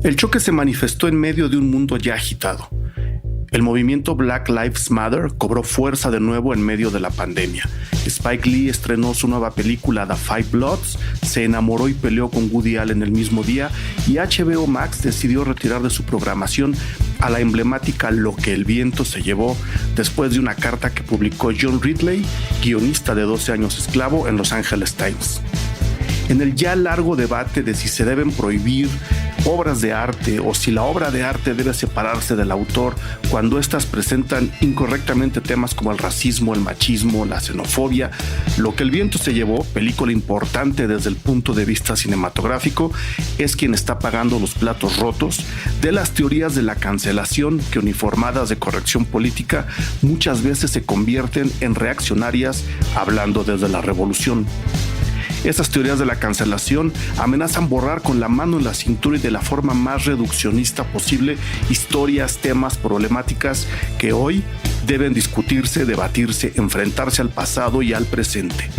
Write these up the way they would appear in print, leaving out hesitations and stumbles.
El choque se manifestó en medio de un mundo ya agitado. El movimiento Black Lives Matter cobró fuerza de nuevo en medio de la pandemia. Spike Lee estrenó su nueva película The Five Bloods, se enamoró y peleó con Woody Allen el mismo día y HBO Max decidió retirar de su programación a la emblemática Lo que el viento se llevó después de una carta que publicó John Ridley, guionista de 12 años esclavo, en Los Angeles Times. En el ya largo debate de si se deben prohibir obras de arte o si la obra de arte debe separarse del autor cuando éstas presentan incorrectamente temas como el racismo, el machismo, la xenofobia, Lo que el viento se llevó, película importante desde el punto de vista cinematográfico, es quien está pagando los platos rotos de las teorías de la cancelación que, uniformadas de corrección política, muchas veces se convierten en reaccionarias hablando desde la revolución. Estas teorías de la cancelación amenazan borrar con la mano en la cintura y de la forma más reduccionista posible historias, temas, problemáticas que hoy deben discutirse, debatirse, enfrentarse al pasado y al presente.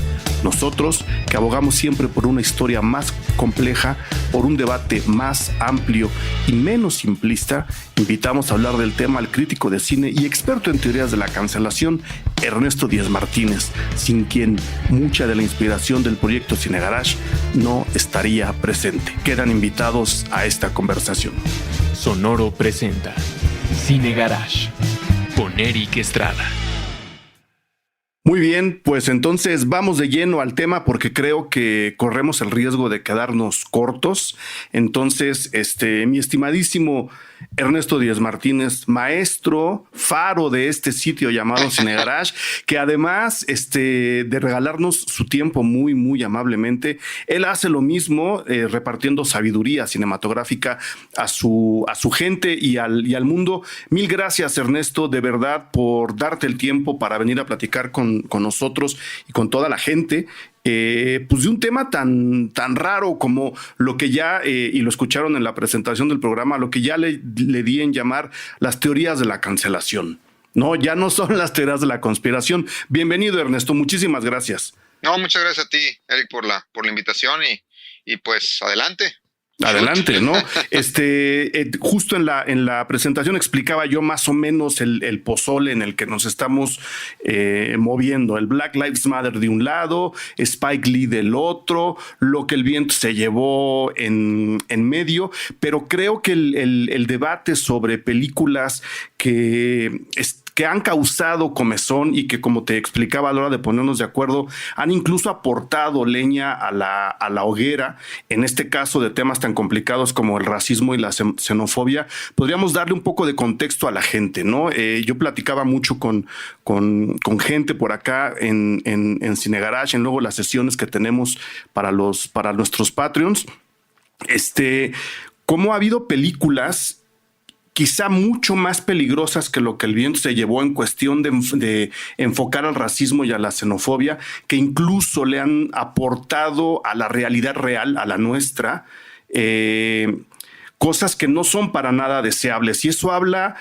Nosotros, que abogamos siempre por una historia más compleja, por un debate más amplio y menos simplista, invitamos a hablar del tema al crítico de cine y experto en teorías de la cancelación, Ernesto Díez Martínez, sin quien mucha de la inspiración del proyecto Cine Garage no estaría presente. Quedan invitados a esta conversación. Sonoro presenta Cine Garage con Eric Estrada. Muy bien, pues entonces vamos de lleno al tema porque creo que corremos el riesgo de quedarnos cortos. Entonces, mi estimadísimo Ernesto Díez Martínez, maestro, faro de este sitio llamado Cine Garage, que además de regalarnos su tiempo muy, muy amablemente, él hace lo mismo repartiendo sabiduría cinematográfica a su gente y al mundo. Mil gracias, Ernesto, de verdad, por darte el tiempo para venir a platicar con nosotros y con toda la gente. Pues de un tema tan raro como lo que ya, y lo escucharon en la presentación del programa, lo que ya le di en llamar las teorías de la cancelación. No, ya no son las teorías de la conspiración. Bienvenido, Ernesto, muchísimas gracias. No, muchas gracias a ti, Eric, por la invitación y pues adelante. Adelante, ¿no? Justo en la presentación explicaba yo más o menos el pozole en el que nos estamos moviendo. El Black Lives Matter de un lado, Spike Lee del otro, Lo que el viento se llevó en medio, pero creo que el debate sobre películas que han causado comezón y que, como te explicaba a la hora de ponernos de acuerdo, han incluso aportado leña a la hoguera, en este caso de temas tan complicados como el racismo y la xenofobia. Podríamos darle un poco de contexto a la gente, ¿no? Yo platicaba mucho con gente por acá en Cine Garage, en luego las sesiones que tenemos para nuestros Patreons, cómo ha habido películas quizá mucho más peligrosas que Lo que el viento se llevó en cuestión de enfocar al racismo y a la xenofobia, que incluso le han aportado a la realidad real, a la nuestra, cosas que no son para nada deseables. Y eso habla,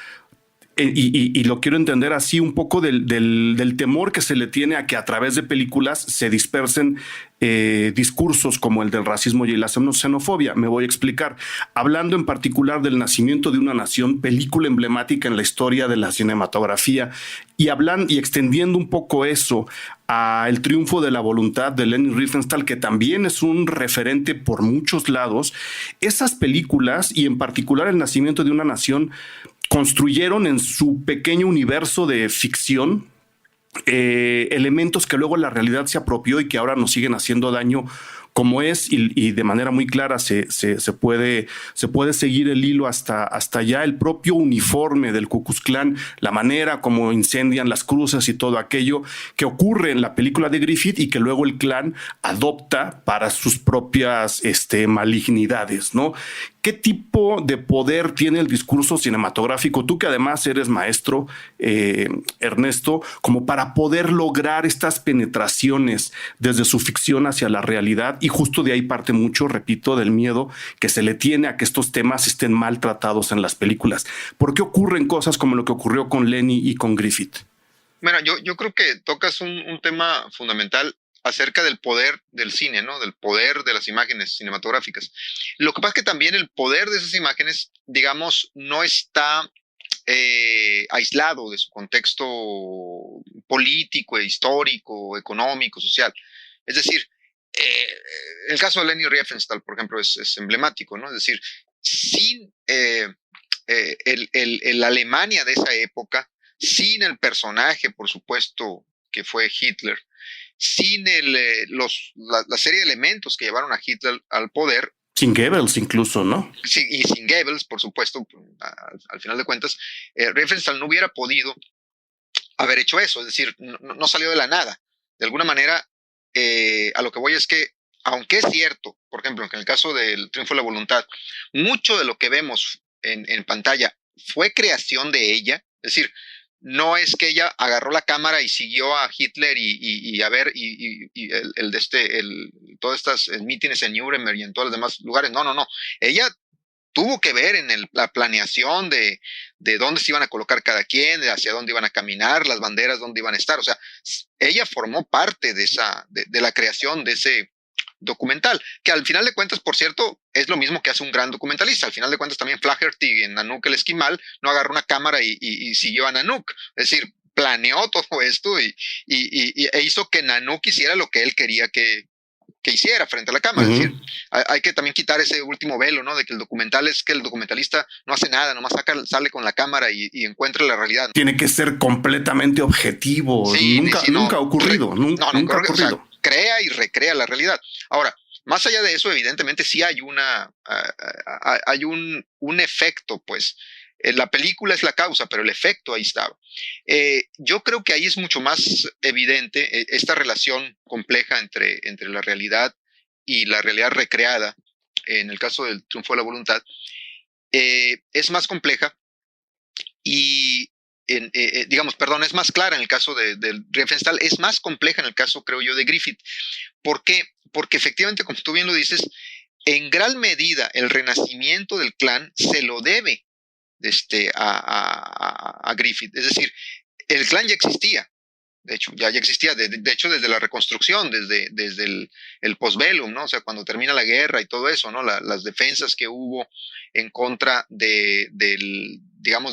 y lo quiero entender así, un poco del temor que se le tiene a que a través de películas se dispersen discursos como el del racismo y la xenofobia. Me voy a explicar. Hablando en particular del Nacimiento de una nación, película emblemática en la historia de la cinematografía, y extendiendo un poco eso a El triunfo de la voluntad de Leni Riefenstahl, que también es un referente por muchos lados. Esas películas, y en particular El Nacimiento de una nación, construyeron en su pequeño universo de ficción elementos que luego la realidad se apropió y que ahora nos siguen haciendo daño, como es, y de manera muy clara se puede seguir el hilo hasta ya el propio uniforme del Ku Klux Klan, la manera como incendian las cruces y todo aquello que ocurre en la película de Griffith y que luego el Klan adopta para sus propias malignidades, ¿no? ¿Qué tipo de poder tiene el discurso cinematográfico? Tú que además eres maestro, Ernesto, como para poder lograr estas penetraciones desde su ficción hacia la realidad, y justo de ahí parte mucho, repito, del miedo que se le tiene a que estos temas estén maltratados en las películas. ¿Por qué ocurren cosas como lo que ocurrió con Lenny y con Griffith? Mira, yo creo que tocas un tema fundamental. acerca del poder del cine, ¿no? Del poder de las imágenes cinematográficas. Lo que pasa es que también el poder de esas imágenes, digamos, no está aislado de su contexto político, histórico, económico, social. Es decir, el caso de Leni Riefenstahl, por ejemplo, es emblemático, ¿no? Es decir, sin el Alemania de esa época, sin el personaje, por supuesto, que fue Hitler, sin la serie de elementos que llevaron a Hitler al poder. Sin Goebbels incluso, ¿no? Sí, y sin Goebbels, por supuesto, al final de cuentas, Riefenstahl no hubiera podido haber hecho eso, es decir, no salió de la nada. De alguna manera, a lo que voy es que, aunque es cierto, por ejemplo, que en el caso del Triunfo de la Voluntad, mucho de lo que vemos en pantalla fue creación de ella, es decir, no es que ella agarró la cámara y siguió a Hitler y a ver todas estas mítines en Nuremberg y en todos los demás lugares. No. Ella tuvo que ver en la planeación de dónde se iban a colocar cada quien, de hacia dónde iban a caminar, las banderas dónde iban a estar. O sea, ella formó parte de la creación de ese documental, que al final de cuentas, por cierto, es lo mismo que hace un gran documentalista. Al final de cuentas también Flaherty en Nanook el Esquimal no agarró una cámara y siguió a Nanook, es decir, planeó todo esto e hizo que Nanook hiciera lo que él quería que hiciera frente a la cámara. Es decir, hay que también quitar ese último velo, ¿no? De que el documental es que el documentalista no hace nada, nomás sale con la cámara y encuentra la realidad. Tiene que ser completamente objetivo. Sí, nunca ha ocurrido. Nunca ha ocurrido. O sea, crea y recrea la realidad. Ahora, más allá de eso, evidentemente sí hay un efecto, pues. La película es la causa, pero el efecto ahí estaba. Yo creo que ahí es mucho más evidente esta relación compleja entre la realidad y la realidad recreada. En el caso del Triunfo de la Voluntad, es más compleja y, es más clara en el caso de Riefenstahl, es más compleja en el caso, creo yo, de Griffith. ¿Por qué? Porque efectivamente, como tú bien lo dices, en gran medida el renacimiento del Klan se lo debe a Griffith. Es decir, el Klan ya existía, de hecho, ya existía, de hecho, desde la reconstrucción, desde el postbellum, ¿no? O sea, cuando termina la guerra y todo eso, ¿no? Las defensas que hubo en contra de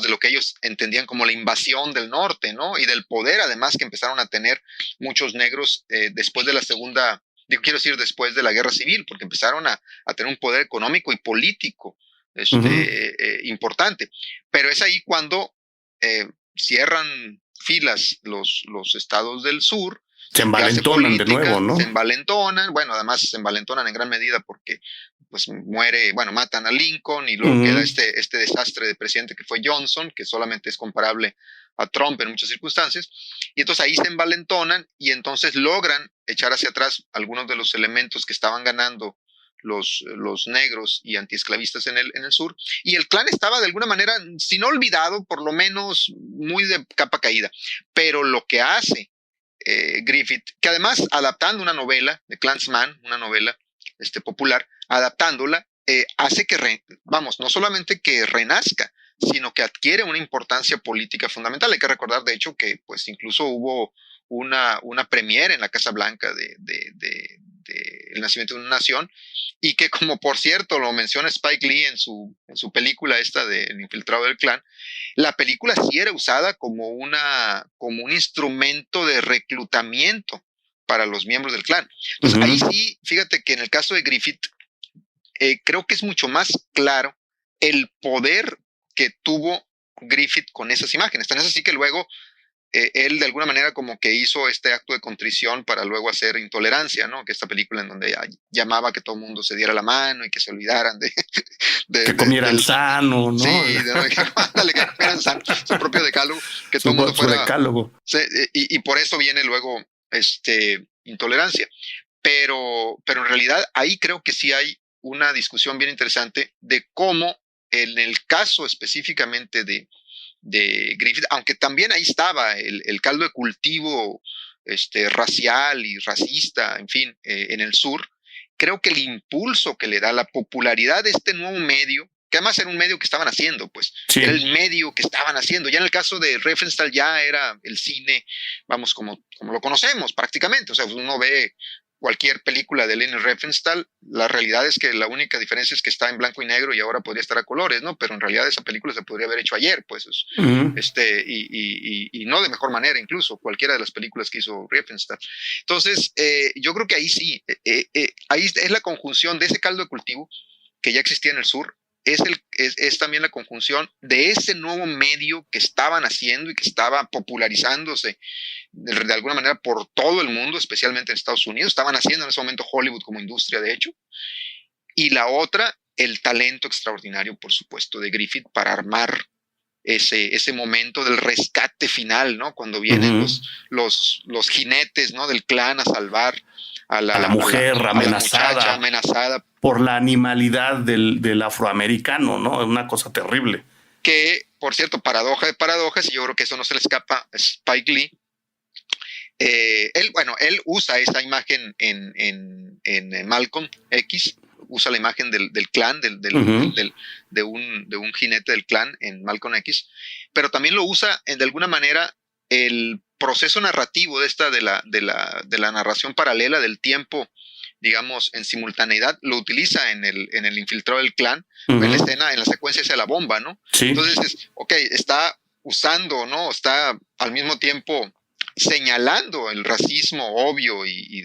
lo que ellos entendían como la invasión del norte, ¿no? Y del poder, además, que empezaron a tener muchos negros después de la segunda, después de la guerra civil, porque empezaron a tener un poder económico y político importante. Pero es ahí cuando cierran filas los estados del sur. Se envalentonan de nuevo, ¿no? Se envalentonan, bueno, además se envalentonan en gran medida porque pues matan a Lincoln y luego queda este desastre de presidente que fue Johnson, que solamente es comparable a Trump en muchas circunstancias, y entonces ahí se envalentonan y entonces logran echar hacia atrás algunos de los elementos que estaban ganando los negros y antiesclavistas en el sur, y el Klan estaba de alguna manera, si no olvidado, por lo menos muy de capa caída. Pero lo que hace Griffith, que además adaptando una novela de Klansman, una novela popular, adaptándola, hace que, no solamente que renazca, sino que adquiere una importancia política fundamental. Hay que recordar, de hecho, que pues incluso hubo una premiere en la Casa Blanca de El nacimiento de una nación, y que, como por cierto lo menciona Spike Lee en su película esta de El infiltrado del Klan, la película sí era usada como un instrumento de reclutamiento para los miembros del Klan. Entonces ahí sí, fíjate que en el caso de Griffith, creo que es mucho más claro el poder que tuvo Griffith con esas imágenes. Tan es así que luego él de alguna manera como que hizo este acto de contrición para luego hacer Intolerancia, ¿no? Que esta película en donde llamaba a que todo el mundo se diera la mano y que se olvidaran que comieran sano, ¿no? Sí, que comieran sano, su propio decálogo, que todo el mundo fuera decálogo. Y por eso viene luego Intolerancia. Pero en realidad ahí creo que sí hay una discusión bien interesante de cómo en el caso específicamente de Griffith, aunque también ahí estaba el caldo de cultivo racial y racista, en fin, en el sur, creo que el impulso que le da la popularidad de este nuevo medio que además era un medio que estaban haciendo, pues, Sí. era el medio que estaban haciendo. Ya en el caso de Riefenstahl ya era el cine, vamos, como lo conocemos prácticamente. O sea, uno ve cualquier película de Leni Riefenstahl, la realidad es que la única diferencia es que está en blanco y negro y ahora podría estar a colores, ¿no? Pero en realidad esa película se podría haber hecho ayer, pues, Uh-huh. y no de mejor manera, incluso cualquiera de las películas que hizo Riefenstahl. Entonces, yo creo que ahí sí, ahí es la conjunción de ese caldo de cultivo que ya existía en el sur, es también la conjunción de ese nuevo medio que estaban haciendo y que estaba popularizándose de alguna manera por todo el mundo, especialmente en Estados Unidos. Estaban haciendo en ese momento Hollywood como industria, de hecho. Y la otra, el talento extraordinario, por supuesto, de Griffith para armar ese momento del rescate final, ¿no? Cuando vienen los jinetes, ¿no? Del clan a salvar a la mujer amenazada. A la muchacha amenazada por la animalidad del afroamericano, ¿no? Es una cosa terrible. Que, por cierto, paradoja de paradojas, y yo creo que eso no se le escapa a Spike Lee. Él usa esa imagen en Malcolm X, usa la imagen del clan, de un jinete del clan en Malcolm X, pero también lo usa de alguna manera el proceso narrativo de la narración paralela del tiempo, digamos, en simultaneidad, lo utiliza en el infiltrado del clan, en la escena, en la secuencia esa de la bomba, ¿no? Sí. Entonces, está usando, ¿no? Está al mismo tiempo señalando el racismo obvio y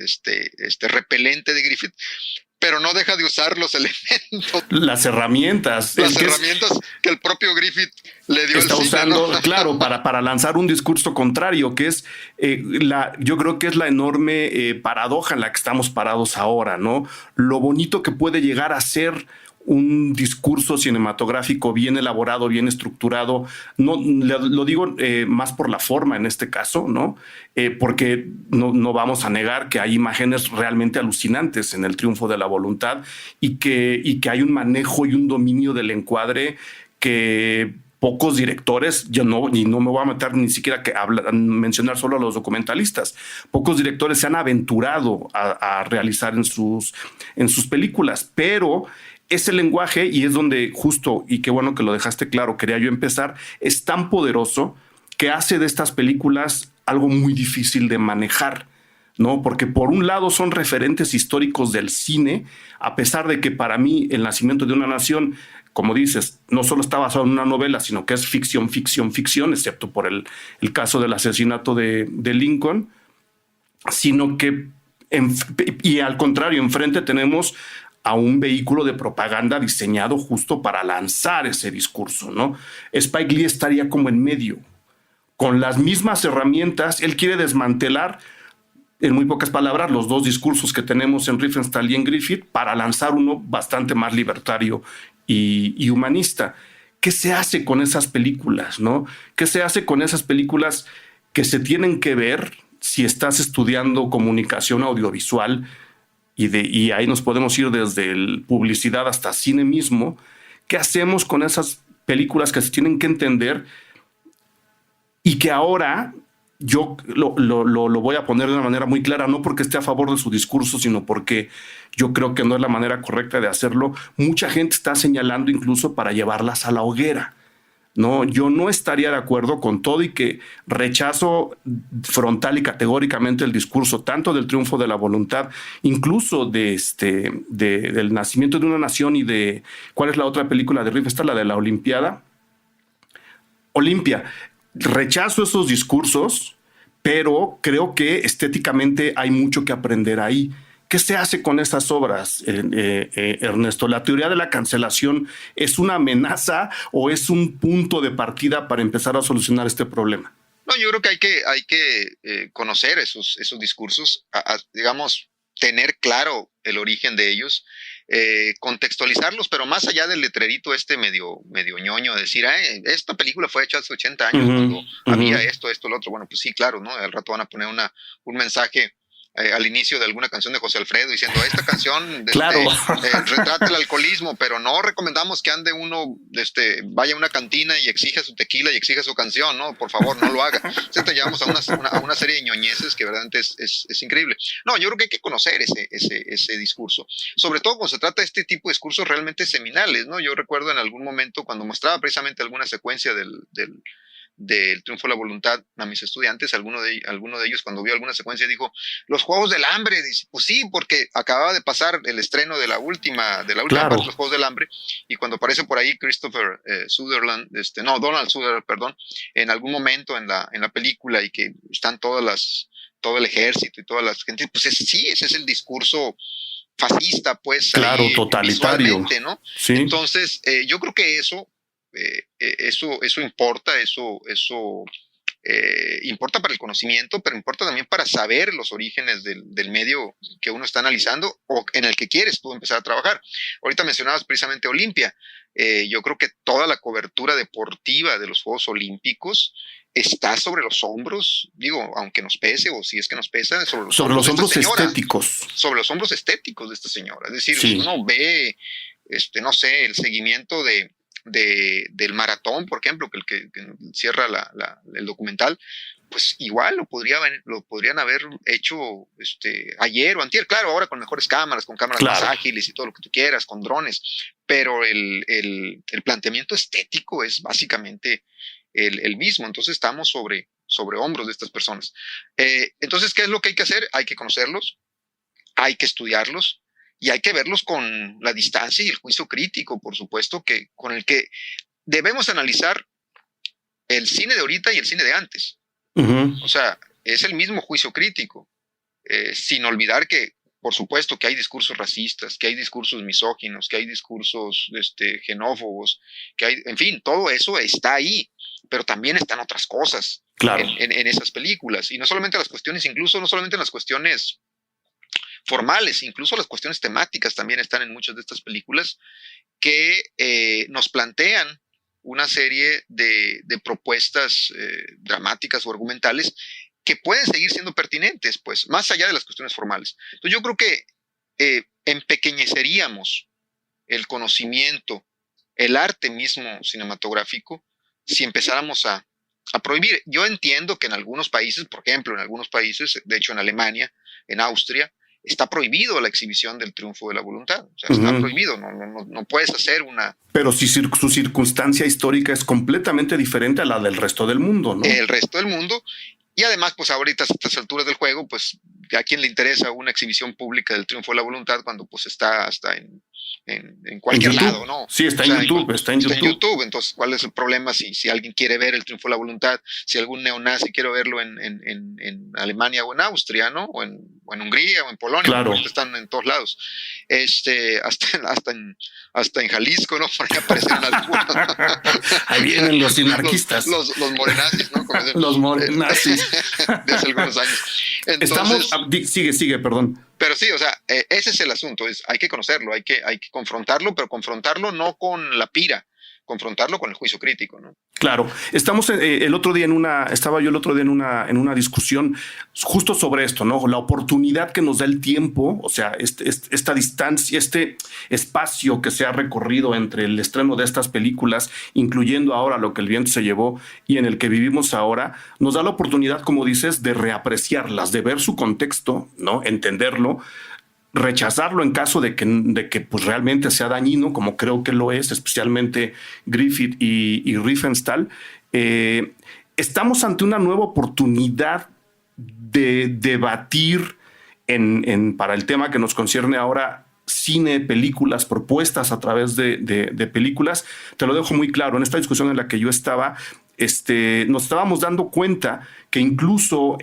repelente de Griffith, pero no deja de usar los elementos. Las herramientas. Las herramientas que el propio Griffith le dio al cine, usando, ¿no? claro, para lanzar un discurso contrario, que es yo creo que es la enorme paradoja en la que estamos parados ahora, ¿no? Lo bonito que puede llegar a ser un discurso cinematográfico bien elaborado, bien estructurado. No, lo digo más por la forma en este caso, ¿no? Porque no vamos a negar que hay imágenes realmente alucinantes en El triunfo de la voluntad y que hay un manejo y un dominio del encuadre que pocos directores, y no me voy a meter ni siquiera a mencionar solo a los documentalistas, pocos directores se han aventurado a realizar en sus películas, pero ese lenguaje, y es donde justo, y qué bueno que lo dejaste claro, quería yo empezar, es tan poderoso que hace de estas películas algo muy difícil de manejar, ¿no? Porque por un lado son referentes históricos del cine, a pesar de que para mí El nacimiento de una nación, como dices, no solo está basado en una novela, sino que es ficción, excepto por el caso del asesinato de Lincoln, sino que, y al contrario, enfrente tenemos a un vehículo de propaganda diseñado justo para lanzar ese discurso, ¿no? Spike Lee estaría como en medio. Con las mismas herramientas, él quiere desmantelar, en muy pocas palabras, los dos discursos que tenemos en Riefenstahl y en Griffith para lanzar uno bastante más libertario y humanista. ¿Qué se hace con esas películas, no? ¿Qué se hace con esas películas que se tienen que ver si estás estudiando comunicación audiovisual? Y ahí nos podemos ir desde publicidad hasta cine mismo. ¿Qué hacemos con esas películas que se tienen que entender y que ahora yo lo voy a poner de una manera muy clara, no porque esté a favor de su discurso, sino porque yo creo que no es la manera correcta de hacerlo? Mucha gente está señalando incluso para llevarlas a la hoguera. No, yo no estaría de acuerdo con todo y que rechazo frontal y categóricamente el discurso tanto del triunfo de la voluntad, incluso del nacimiento de una nación y de ¿cuál es la otra película de Riefenstahl? La de la Olimpiada. Olimpia. Rechazo esos discursos, pero creo que estéticamente hay mucho que aprender ahí. ¿Qué se hace con esas obras, Ernesto? ¿La teoría de la cancelación es una amenaza o es un punto de partida para empezar a solucionar este problema? No, yo creo que hay que conocer esos discursos, digamos, tener claro el origen de ellos, contextualizarlos, pero más allá del letrerito medio ñoño, decir, esta película fue hecha hace 80 años, cuando había esto, lo otro. Bueno, pues sí, claro, ¿no? Al rato van a poner un mensaje al inicio de alguna canción de José Alfredo diciendo esta canción claro. retrata el alcoholismo, pero no recomendamos que ande uno, vaya a una cantina y exija su tequila y exija su canción, ¿no? Por favor, no lo haga. Te llevamos a una serie de ñoñeces que verdaderamente es increíble. No, yo creo que hay que conocer ese discurso, sobre todo cuando se trata de este tipo de discursos realmente seminales, ¿no? Yo recuerdo en algún momento cuando mostraba precisamente alguna secuencia del Triunfo de la Voluntad a mis estudiantes, alguno de ellos cuando vio alguna secuencia dijo, los Juegos del Hambre, dice, pues sí, porque acababa de pasar el estreno de la última claro. parte de los Juegos del Hambre, y cuando aparece por ahí Christopher Sutherland, Donald Sutherland, perdón, en algún momento en la película, y que están todo el ejército y todas las gente, pues sí, ese es el discurso fascista, pues, claro, ahí, totalitario, ¿no? Sí. Entonces, yo creo que eso importa, importa para el conocimiento, pero importa también para saber los orígenes del medio que uno está analizando o en el que quieres tú empezar a trabajar. Ahorita mencionabas precisamente Olimpia. Yo creo que toda la cobertura deportiva de los Juegos Olímpicos está sobre los hombros, digo, aunque nos pese, o si es que nos pesa, sobre los hombros estéticos. Sobre los hombros estéticos de esta señora. Es decir, sí. Uno ve, no sé, el seguimiento del maratón, por ejemplo, que cierra el documental, pues igual lo podrían haber hecho ayer o antier, claro, ahora con mejores cámaras, con cámaras más ágiles y todo lo que tú quieras, con drones, pero el planteamiento estético es básicamente el mismo. Entonces estamos sobre hombros de estas personas. Entonces, ¿qué es lo que hay que hacer? Hay que conocerlos, hay que estudiarlos, y hay que verlos con la distancia y el juicio crítico, por supuesto, con el que debemos analizar el cine de ahorita y el cine de antes. Uh-huh. O sea, es el mismo juicio crítico, sin olvidar que, por supuesto, que hay discursos racistas, que hay discursos misóginos, que hay discursos xenófobos, que hay, en fin, todo eso está ahí, pero también están otras cosas en esas películas. Y no solamente las cuestiones, incluso no solamente en las cuestiones formales, incluso las cuestiones temáticas también están en muchas de estas películas que nos plantean una serie de propuestas dramáticas o argumentales que pueden seguir siendo pertinentes, pues, más allá de las cuestiones formales. Entonces yo creo que empequeñeceríamos el conocimiento, el arte mismo cinematográfico, si empezáramos a prohibir. Yo entiendo que en algunos países, por ejemplo, de hecho en Alemania, en Austria, está prohibido la exhibición del Triunfo de la Voluntad. O sea, está prohibido, no puedes hacer una... Pero si su circunstancia histórica es completamente diferente a la del resto del mundo, ¿no? El resto del mundo, y además, pues ahorita a estas alturas del juego, pues a quién le interesa una exhibición pública del Triunfo de la Voluntad cuando pues está hasta en cualquier lado, ¿no? Sí, está en YouTube, está en YouTube. Entonces, ¿cuál es el problema si alguien quiere ver el Triunfo de la Voluntad, si algún neonazi quiere verlo en Alemania o en Austria, ¿no? O en Hungría o en Polonia, claro. Porque están en todos lados. Hasta en Jalisco, ¿no? Por ahí aparecen algunos. Ahí vienen los anarquistas. Los morenazis, ¿no? Los morenazis. De hace algunos años. Entonces, sigue, perdón. Pero sí, o sea, ese es el asunto, hay que conocerlo, hay que confrontarlo, pero confrontarlo no con la pira, confrontarlo con el juicio crítico, ¿no? Claro, estaba yo el otro día en una discusión justo sobre esto, ¿no? La oportunidad que nos da el tiempo, o sea, esta distancia, este espacio que se ha recorrido entre el estreno de estas películas, incluyendo ahora Lo que el viento se llevó y en el que vivimos ahora, nos da la oportunidad, como dices, de reapreciarlas, de ver su contexto, ¿no? Entenderlo, rechazarlo en caso de que pues realmente sea dañino, como creo que lo es, especialmente Griffith y Riefenstahl. Estamos ante una nueva oportunidad de debatir para el tema que nos concierne ahora, cine, películas, propuestas a través de películas. Te lo dejo muy claro, en esta discusión en la que yo estaba, nos estábamos dando cuenta que incluso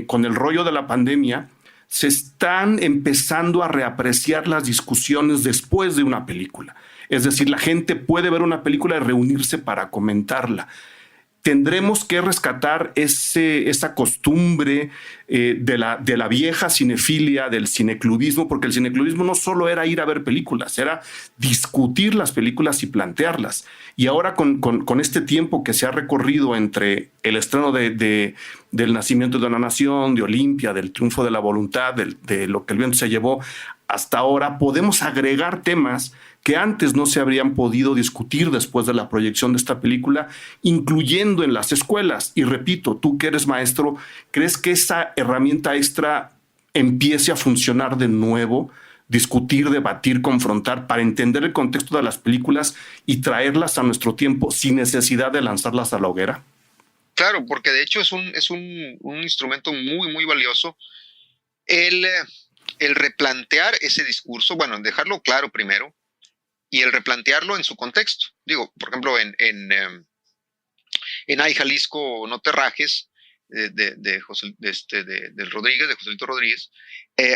con el rollo de la pandemia, se están empezando a reapreciar las discusiones después de una película. Es decir, la gente puede ver una película y reunirse para comentarla. tendremos que rescatar esa costumbre de la vieja cinefilia, del cineclubismo, porque el cineclubismo no solo era ir a ver películas, era discutir las películas y plantearlas. Y ahora con este tiempo que se ha recorrido entre el estreno del Nacimiento de una Nación, de Olimpia, del Triunfo de la Voluntad, de Lo que el viento se llevó, hasta ahora podemos agregar temas que antes no se habrían podido discutir después de la proyección de esta película, incluyendo en las escuelas. Y repito, tú que eres maestro, ¿crees que esa herramienta extra empiece a funcionar de nuevo? Discutir, debatir, confrontar, para entender el contexto de las películas y traerlas a nuestro tiempo sin necesidad de lanzarlas a la hoguera. Claro, porque de hecho es un instrumento muy, muy valioso el replantear ese discurso, bueno, dejarlo claro primero, y el replantearlo en su contexto. Digo, por ejemplo, en Ay Jalisco, no te rajes, de Rodríguez, de Joselito Rodríguez,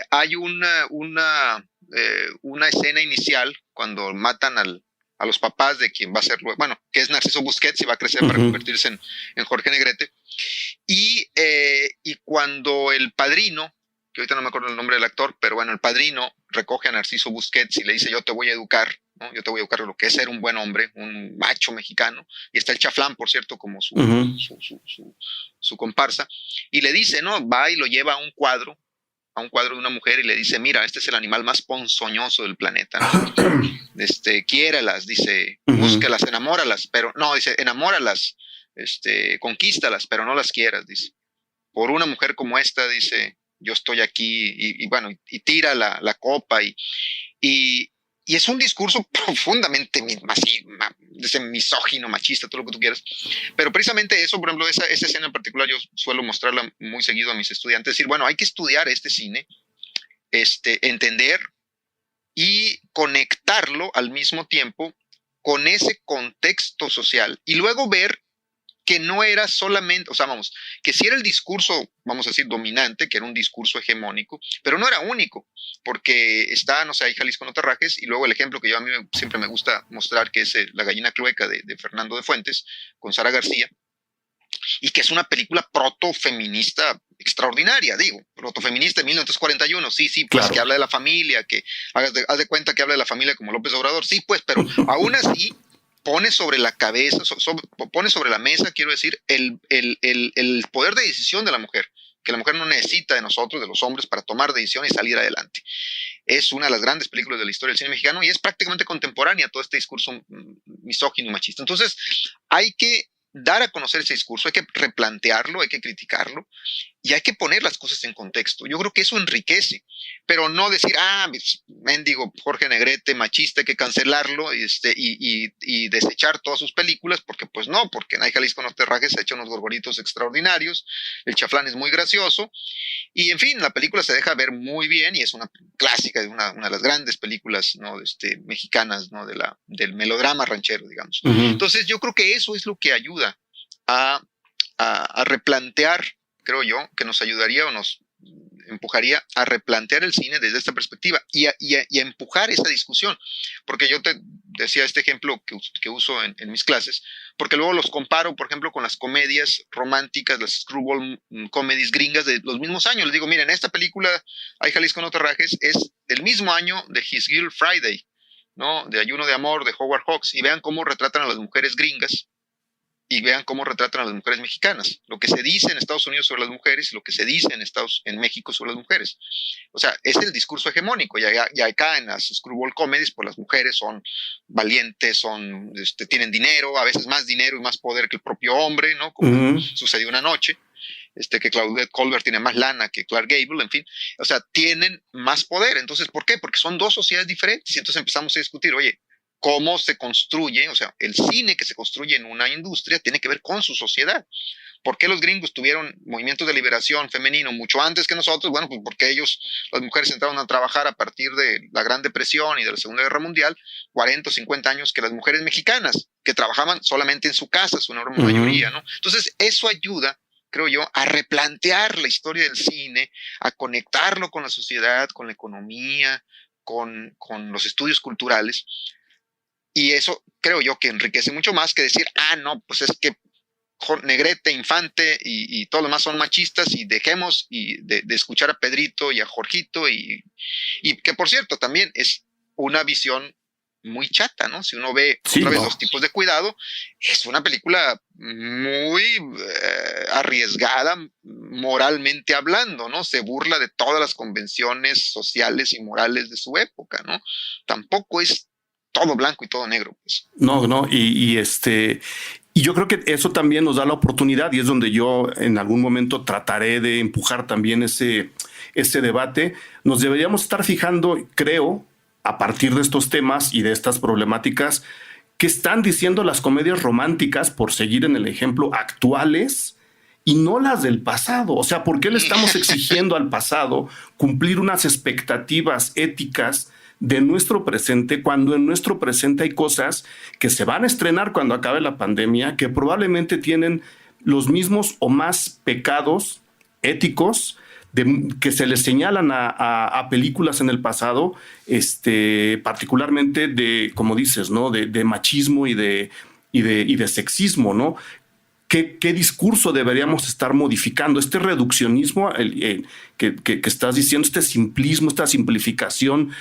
hay una escena inicial cuando matan a los papás de quien va a ser, bueno, que es Narciso Busquets y va a crecer para convertirse en Jorge Negrete. Y cuando el padrino, que ahorita no me acuerdo el nombre del actor, pero bueno, el padrino recoge a Narciso Busquets y le dice, yo te voy a educar, ¿no? Yo te voy a educar en lo que es ser un buen hombre, un macho mexicano. Y está el Chaflán, por cierto, como su comparsa. Y le dice, ¿no? Va y lo lleva a un cuadro de una mujer y le dice, mira, este es el animal más ponzoñoso del planeta, ¿no? Quiéralas, dice, búscalas, enamóralas, pero no, dice, enamóralas, conquístalas, pero no las quieras, dice. Por una mujer como esta, dice, yo estoy aquí, y bueno, y tira la copa, y es un discurso profundamente misógino, machista, todo lo que tú quieras. Pero precisamente eso, por ejemplo, esa escena en particular, yo suelo mostrarla muy seguido a mis estudiantes, decir, bueno, hay que estudiar este cine, entender y conectarlo al mismo tiempo con ese contexto social, y luego ver que no era solamente, o sea, vamos, que sí era el discurso, vamos a decir, dominante, que era un discurso hegemónico, pero no era único, porque está, no sé, Ay Jalisco, no te rajes, y luego el ejemplo que a mí siempre me gusta mostrar, que es La gallina clueca de Fernando de Fuentes, con Sara García, y que es una película protofeminista extraordinaria, digo, protofeminista de 1941, sí, pues claro, que habla de la familia, que haz de cuenta que habla de la familia como López Obrador, sí, pues, pero aún así pone sobre la cabeza, pone sobre la mesa, quiero decir, el poder de decisión de la mujer, que la mujer no necesita de nosotros, de los hombres, para tomar decisiones y salir adelante. Es una de las grandes películas de la historia del cine mexicano y es prácticamente contemporánea a todo este discurso misógino y machista. Entonces, hay que dar a conocer ese discurso, hay que replantearlo, hay que criticarlo y hay que poner las cosas en contexto. Yo creo que eso enriquece, pero no decir, mendigo Jorge Negrete, machista, hay que cancelarlo y desechar todas sus películas, porque pues no, porque en Ay Jalisco no te rajes se ha hecho unos gorgoritos extraordinarios, el Chaflán es muy gracioso, y en fin, la película se deja ver muy bien y es una clásica, una de las grandes películas, ¿no? Mexicanas, ¿no? Del melodrama ranchero, digamos. Entonces yo creo que eso es lo que ayuda a replantear, creo yo, que nos ayudaría o nos empujaría a replantear el cine desde esta perspectiva y a empujar esa discusión, porque yo te decía este ejemplo que uso en mis clases, porque luego los comparo, por ejemplo, con las comedias románticas, las screwball comedies gringas de los mismos años. Les digo, miren, esta película, Ay Jalisco no te rajes, es del mismo año de His Girl Friday, ¿no? De Ayuno de Amor, de Howard Hawks, y vean cómo retratan a las mujeres gringas y vean cómo retratan a las mujeres mexicanas, lo que se dice en Estados Unidos sobre las mujeres y lo que se dice en México sobre las mujeres. O sea, es el discurso hegemónico. Ya acá en las screwball comedies, pues las mujeres son valientes, tienen dinero, a veces más dinero y más poder que el propio hombre, ¿no? Como sucedió una noche, que Claudette Colbert tiene más lana que Clark Gable, en fin. O sea, tienen más poder. Entonces, ¿por qué? Porque son dos sociedades diferentes. Y entonces empezamos a discutir, oye, cómo se construye, o sea, el cine que se construye en una industria tiene que ver con su sociedad. ¿Por qué los gringos tuvieron movimientos de liberación femenino mucho antes que nosotros? Bueno, pues porque las mujeres entraron a trabajar a partir de la Gran Depresión y de la Segunda Guerra Mundial, 40 o 50 años que las mujeres mexicanas, que trabajaban solamente en su casa, su enorme mayoría, ¿no? Entonces, eso ayuda, creo yo, a replantear la historia del cine, a conectarlo con la sociedad, con la economía, con los estudios culturales. Y eso creo yo que enriquece mucho más que decir, no, pues es que Negrete, Infante y todo lo demás son machistas, y dejemos de escuchar a Pedrito y a Jorgito, y que por cierto también es una visión muy chata, ¿no? Si uno ve otra vez Los tipos de cuidado, es una película muy arriesgada moralmente hablando, ¿no? Se burla de todas las convenciones sociales y morales de su época, ¿no? Tampoco es todo blanco y todo negro, pues. No, y yo creo que eso también nos da la oportunidad, y es donde yo en algún momento trataré de empujar también ese debate. Nos deberíamos estar fijando, creo, a partir de estos temas y de estas problemáticas, que están diciendo las comedias románticas, por seguir en el ejemplo, actuales, y no las del pasado. O sea, ¿por qué le estamos exigiendo al pasado cumplir unas expectativas éticas de nuestro presente, cuando en nuestro presente hay cosas que se van a estrenar cuando acabe la pandemia, que probablemente tienen los mismos o más pecados éticos que se les señalan a películas en el pasado, particularmente de, como dices, ¿no? de machismo y de sexismo, ¿no? ¿Qué discurso deberíamos estar modificando? Este reduccionismo que estás diciendo, este simplismo, esta simplificación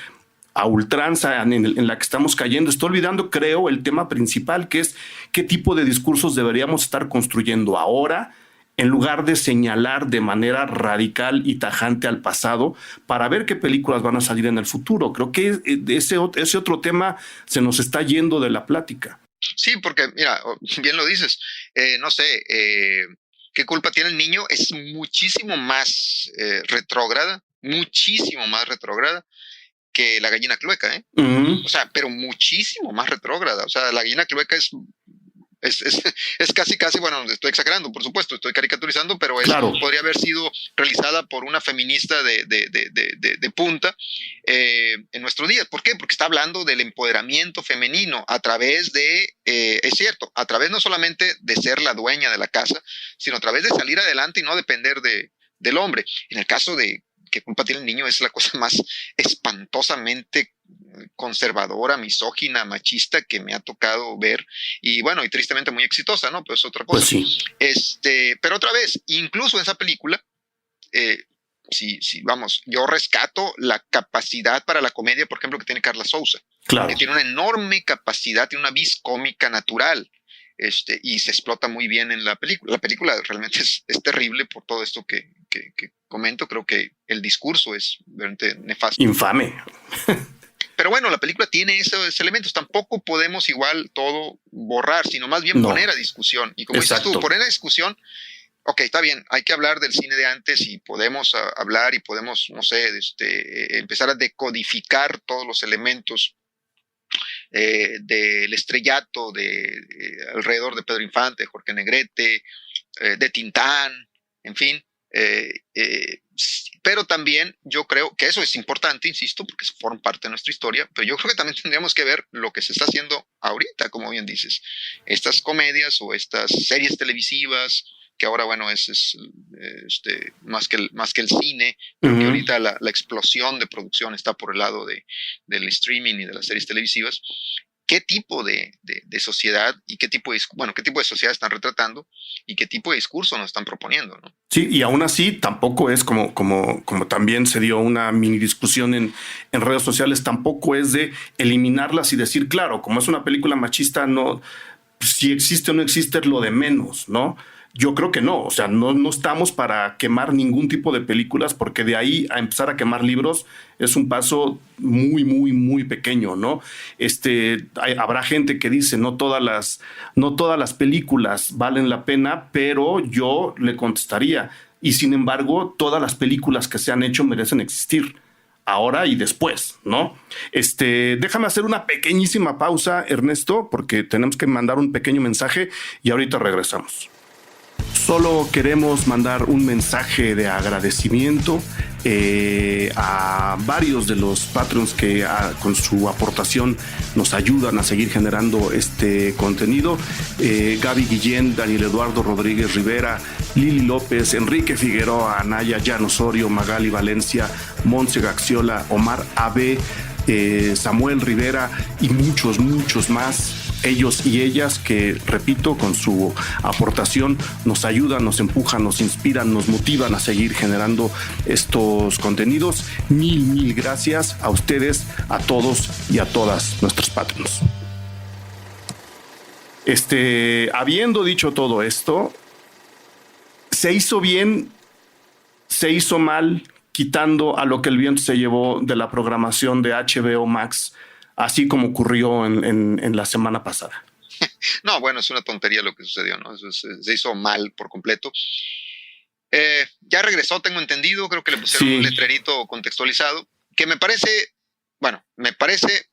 a ultranza en la que estamos cayendo, está olvidando, creo, el tema principal, que es qué tipo de discursos deberíamos estar construyendo ahora, en lugar de señalar de manera radical y tajante al pasado para ver qué películas van a salir en el futuro. Creo que ese otro tema se nos está yendo de la plática. Sí, porque, mira, bien lo dices, no sé, ¿qué culpa tiene el niño? Es muchísimo más retrógrada que La gallina clueca, ¿eh? Uh-huh. O sea, pero muchísimo más retrógrada. O sea, La gallina clueca es casi, bueno, estoy exagerando, por supuesto, estoy caricaturizando, pero claro, podría haber sido realizada por una feminista de punta en nuestros días. ¿Por qué? Porque está hablando del empoderamiento femenino a través de, es cierto, a través no solamente de ser la dueña de la casa, sino a través de salir adelante y no depender del hombre. En el caso de ¿Qué culpa tiene el niño? Es la cosa más espantosamente conservadora, misógina, machista que me ha tocado ver, y bueno, y tristemente muy exitosa, ¿no? Pero es otra cosa. Pues sí. Pero otra vez, incluso en esa película, vamos, yo rescato la capacidad para la comedia, por ejemplo, que tiene Carla Souza. Claro. Que tiene una enorme capacidad, tiene una vis cómica natural. Y se explota muy bien en la película. La película realmente es terrible por todo esto que comento. Creo que el discurso es realmente nefasto. Infame. Pero bueno, la película tiene esos elementos. Tampoco podemos igual todo borrar, sino más bien poner a discusión. Y como dices tú, poner a discusión, ok, está bien, hay que hablar del cine de antes y podemos hablar y podemos, no sé, empezar a decodificar todos los elementos del estrellato alrededor de Pedro Infante, de Jorge Negrete, de Tintán, en fin. Pero también yo creo que eso es importante, insisto, porque forma parte de nuestra historia, pero yo creo que también tendríamos que ver lo que se está haciendo ahorita, como bien dices, estas comedias o estas series televisivas, que ahora, bueno, es más que el cine, pero que ahorita la explosión de producción está por el lado del streaming y de las series televisivas. ¿Qué tipo de sociedad y qué tipo de sociedad están retratando y qué tipo de discurso nos están proponiendo, ¿no? Sí, y aún así tampoco es como también se dio una mini discusión en redes sociales, tampoco es de eliminarlas y decir, claro, como es una película machista, no, si existe o no existe es lo de menos, ¿no? Yo creo que no, o sea, no estamos para quemar ningún tipo de películas, porque de ahí a empezar a quemar libros es un paso muy, muy, muy pequeño, ¿no? Habrá gente que dice no todas las películas valen la pena, pero yo le contestaría, y sin embargo, todas las películas que se han hecho merecen existir, ahora y después, ¿no? Déjame hacer una pequeñísima pausa, Ernesto, porque tenemos que mandar un pequeño mensaje y ahorita regresamos. Solo queremos mandar un mensaje de agradecimiento a varios de los Patreons que con su aportación nos ayudan a seguir generando este contenido. Gaby Guillén, Daniel Eduardo Rodríguez Rivera, Lili López, Enrique Figueroa, Anaya Jan Osorio, Magali Valencia, Monse Gaxiola, Omar AB, Samuel Rivera y muchos más. ellos y ellas que, repito, con su aportación nos ayudan, nos empujan, nos inspiran, nos motivan a seguir generando estos contenidos. Mil gracias a ustedes, a todos y a todas nuestros Patreons. Habiendo dicho todo esto, se hizo bien, se hizo mal, quitando a Lo que el viento se llevó de la programación de HBO Max, así como ocurrió en la semana pasada. No, bueno, es una tontería lo que sucedió, ¿no? Se hizo mal por completo. Ya regresó, tengo entendido, creo que le pusieron un letrerito contextualizado, que me parece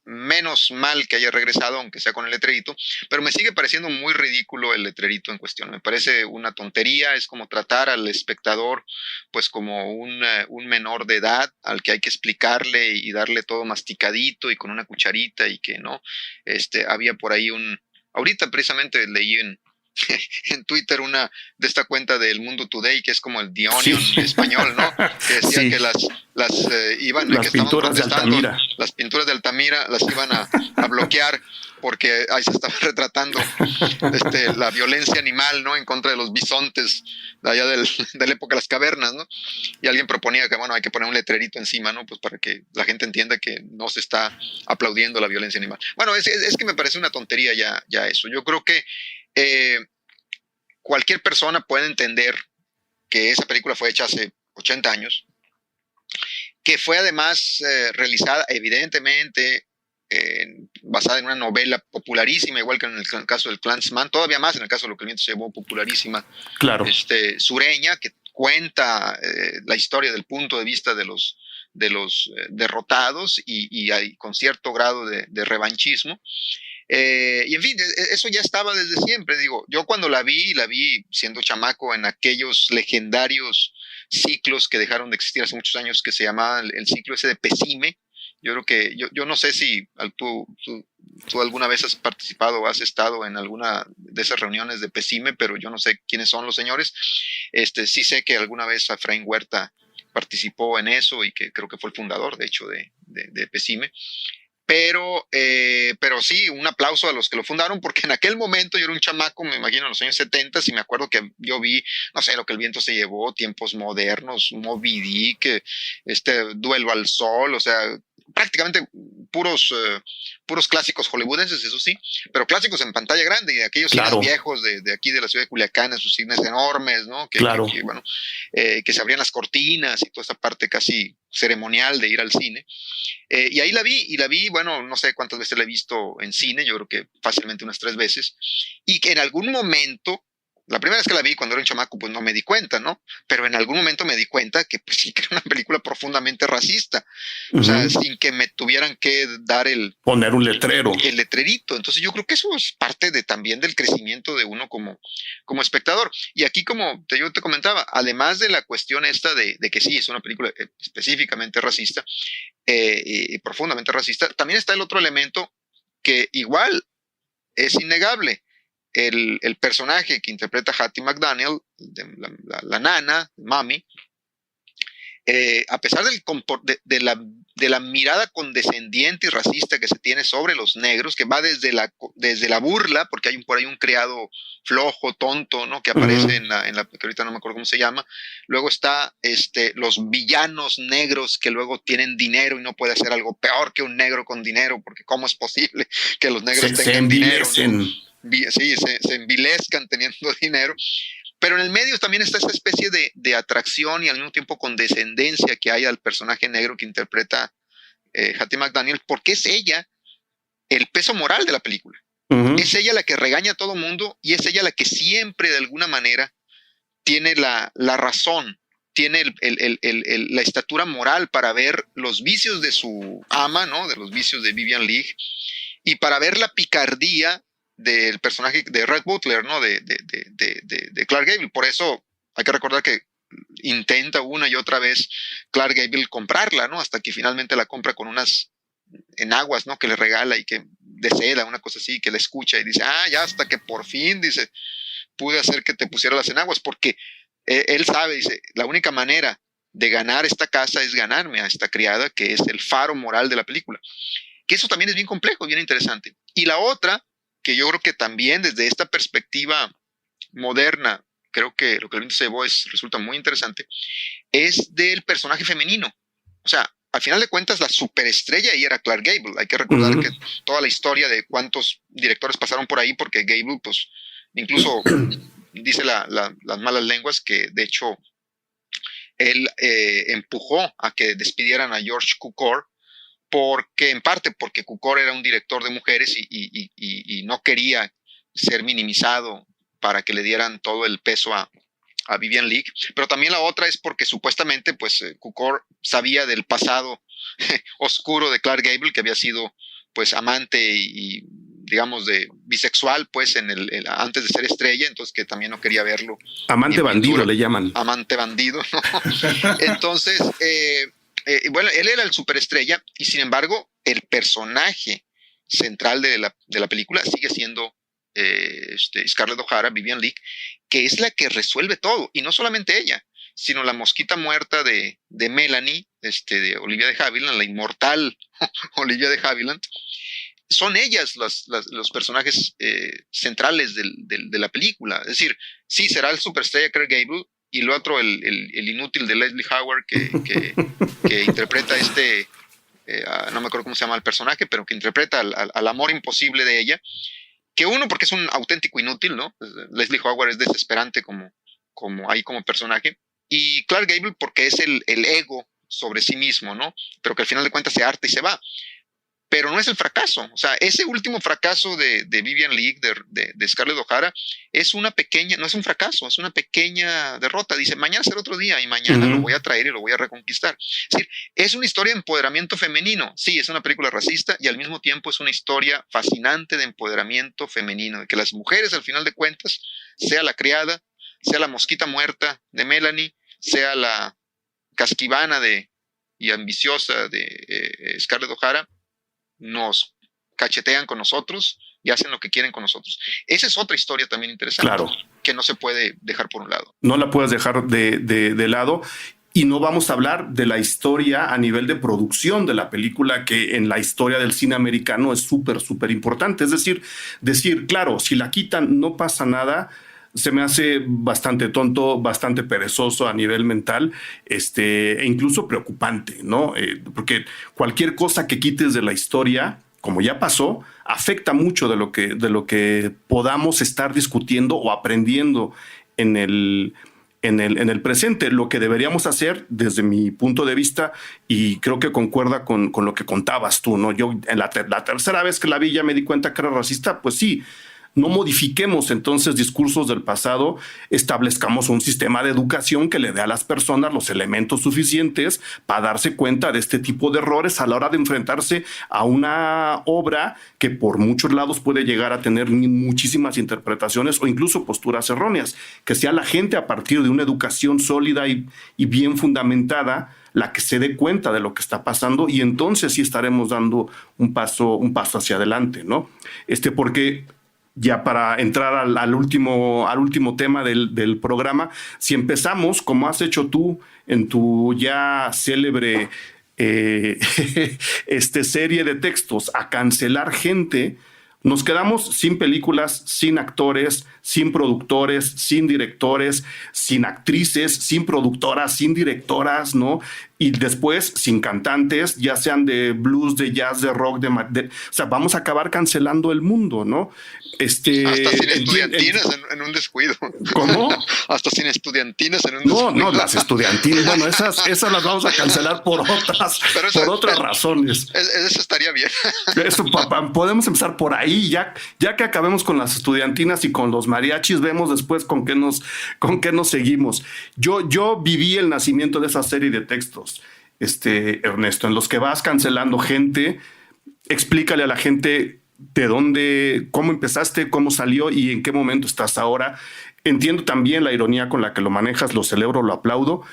menos mal que haya regresado, aunque sea con el letrerito, pero me sigue pareciendo muy ridículo el letrerito en cuestión. Me parece una tontería, es como tratar al espectador pues como un menor de edad al que hay que explicarle y darle todo masticadito y con una cucharita, y que no, había por ahí ahorita precisamente leí en Twitter una de esta cuenta del Mundo Today, que es como el The Onion español, ¿no? Que decía que las pinturas de Altamira. Las pinturas de Altamira las iban a bloquear porque ahí se estaba retratando la violencia animal, ¿no? En contra de los bisontes de allá de la época de las cavernas, ¿no? Y alguien proponía que, bueno, hay que poner un letrerito encima, ¿no? Pues para que la gente entienda que no se está aplaudiendo la violencia animal. Bueno, es que me parece una tontería ya eso. Yo creo que cualquier persona puede entender que esa película fue hecha hace 80 años, que fue además realizada evidentemente basada en una novela popularísima, igual que en el caso del Clansman, todavía más en el caso de Lo que el viento se llevó, popularísima, claro, sureña, que cuenta la historia del punto de vista de los derrotados y con cierto grado de revanchismo. Y en fin, eso ya estaba desde siempre. Digo, yo cuando la vi siendo chamaco en aquellos legendarios ciclos que dejaron de existir hace muchos años, que se llamaba el ciclo ese de Pesime. Yo creo que, yo no sé si tú alguna vez has participado o has estado en alguna de esas reuniones de Pesime, pero yo no sé quiénes son los señores. Sí sé que alguna vez Efraín Huerta participó en eso y que creo que fue el fundador, de hecho, de Pesime. Pero sí, un aplauso a los que lo fundaron, porque en aquel momento yo era un chamaco, me imagino en los años 70, y me acuerdo que yo vi, no sé, Lo que el viento se llevó, Tiempos modernos, Moby Dick, Duelo al sol, o sea, prácticamente puros clásicos hollywoodenses, eso sí, pero clásicos en pantalla grande, y aquellos cines viejos de aquí de la ciudad de Culiacán, esos cines enormes, ¿no? Que se abrían las cortinas y toda esa parte casi ceremonial de ir al cine. Y ahí la vi, bueno, no sé cuántas veces la he visto en cine, yo creo que fácilmente unas 3 veces, y que en algún momento, la primera vez que la vi cuando era un chamaco, pues no me di cuenta, ¿no? Pero en algún momento me di cuenta que pues sí, que era una película profundamente racista. O sea, sin que me tuvieran que dar poner un letrero. El letrerito. Entonces yo creo que eso es parte también del crecimiento de uno como espectador. Y aquí, como yo te comentaba, además de la cuestión esta de que sí, es una película específicamente racista, y profundamente racista, también está el otro elemento que igual es innegable. El personaje que interpreta Hattie McDaniel, la nana, Mami, a pesar de la mirada condescendiente y racista que se tiene sobre los negros, que va desde la burla, porque hay por ahí un criado flojo, tonto, ¿no? Que aparece en la que ahorita no me acuerdo cómo se llama. Luego está los villanos negros que luego tienen dinero y no puede hacer algo peor que un negro con dinero, porque ¿cómo es posible que los negros tengan dinero, ¿no? Sí, se envilezcan teniendo dinero. Pero en el medio también está esa especie de atracción y al mismo tiempo condescendencia que hay al personaje negro que interpreta Hattie McDaniel, porque es ella el peso moral de la película. Es ella la que regaña a todo mundo, y es ella la que siempre de alguna manera tiene la razón, tiene la estatura moral para ver los vicios de su ama, ¿no? De los vicios de Vivian Leigh, y para ver la picardía del personaje de Red Butler, ¿no? De Clark Gable. Por eso hay que recordar que intenta una y otra vez Clark Gable comprarla, ¿no? Hasta que finalmente la compra con unas enaguas, ¿no? Que le regala y que de seda, una cosa así, que la escucha y dice, ya hasta que por fin, dice, pude hacer que te pusiera las enaguas, porque él sabe, dice, la única manera de ganar esta casa es ganarme a esta criada, que es el faro moral de la película. Que eso también es bien complejo, bien interesante. Y la otra que yo creo que también desde esta perspectiva moderna, creo que lo que el viento se llevó resulta muy interesante, es del personaje femenino. O sea, al final de cuentas, la superestrella ahí era Clark Gable. Hay que recordar que toda la historia de cuántos directores pasaron por ahí, porque Gable, pues, incluso dice las malas lenguas que, de hecho, él empujó a que despidieran a George Cukor, en parte porque Cukor era un director de mujeres y no quería ser minimizado para que le dieran todo el peso a Vivian Leigh, pero también la otra es porque supuestamente pues Cukor sabía del pasado oscuro de Clark Gable, que había sido pues amante y digamos de bisexual pues antes de ser estrella, entonces que también no quería verlo. Amante bandido le llaman. Amante bandido, ¿no? Entonces, bueno, él era el superestrella y sin embargo el personaje central de la película sigue siendo Scarlett O'Hara, Vivian Leigh, que es la que resuelve todo, y no solamente ella, sino la mosquita muerta de Melanie, de Olivia de Havilland, la inmortal Olivia de Havilland. Son ellas los personajes centrales de la película. Es decir, sí, será el superestrella Clark Gable, y el otro, el inútil de Leslie Howard, que interpreta no me acuerdo cómo se llama el personaje, pero que interpreta al amor imposible de ella, que uno, porque es un auténtico inútil, ¿no? Leslie Howard es desesperante como personaje, y Clark Gable porque es el ego sobre sí mismo, ¿no? Pero que al final de cuentas se harta y se va. Pero no es el fracaso. O sea, ese último fracaso de Vivian Leigh, de Scarlett O'Hara, no es un fracaso, es una pequeña derrota. Dice, mañana será otro día y mañana lo voy a traer y lo voy a reconquistar. Es decir, es una historia de empoderamiento femenino. Sí, es una película racista y al mismo tiempo es una historia fascinante de empoderamiento femenino, de que las mujeres, al final de cuentas, sea la criada, sea la mosquita muerta de Melanie, sea la casquivana y ambiciosa de Scarlett O'Hara, nos cachetean con nosotros y hacen lo que quieren con nosotros. Esa es otra historia también interesante, claro, que no se puede dejar por un lado. No la puedes dejar de lado. Y no vamos a hablar de la historia a nivel de producción de la película, que en la historia del cine americano es súper, súper importante. Es decir, claro, si la quitan no pasa nada, se me hace bastante tonto, bastante perezoso a nivel mental, e incluso preocupante, ¿no? Porque cualquier cosa que quites de la historia, como ya pasó, afecta mucho de lo que podamos estar discutiendo o aprendiendo en el presente. Lo que deberíamos hacer, desde mi punto de vista, y creo que concuerda con lo que contabas tú, ¿no? Yo en la tercera vez que la vi ya me di cuenta que era racista, pues sí. No modifiquemos entonces discursos del pasado, establezcamos un sistema de educación que le dé a las personas los elementos suficientes para darse cuenta de este tipo de errores a la hora de enfrentarse a una obra que por muchos lados puede llegar a tener muchísimas interpretaciones o incluso posturas erróneas. Que sea la gente, a partir de una educación sólida y bien fundamentada, la que se dé cuenta de lo que está pasando, y entonces sí estaremos dando un paso hacia adelante, ¿no? Porque ya para entrar al último tema del programa, si empezamos, como has hecho tú en tu ya célebre serie de textos, a cancelar gente, nos quedamos sin películas, sin actores, sin productores, sin directores, sin actrices, sin productoras, sin directoras, ¿no? Y después sin cantantes, ya sean de blues, de jazz, de rock, o sea, vamos a acabar cancelando el mundo, ¿no? Hasta sin estudiantinas en un descuido. ¿Cómo? Hasta sin estudiantinas en un descuido. No, las estudiantinas, bueno, esas las vamos a cancelar por otras razones. Eso estaría bien. Eso, podemos empezar por ahí, ya que acabemos con las estudiantinas y con los mariachis, vemos después con qué nos seguimos. Yo viví el nacimiento de esa serie de textos, Ernesto, en los que vas cancelando gente. Explícale a la gente de dónde, cómo empezaste, cómo salió y en qué momento estás ahora. Entiendo también la ironía con la que lo manejas, lo celebro, lo aplaudo,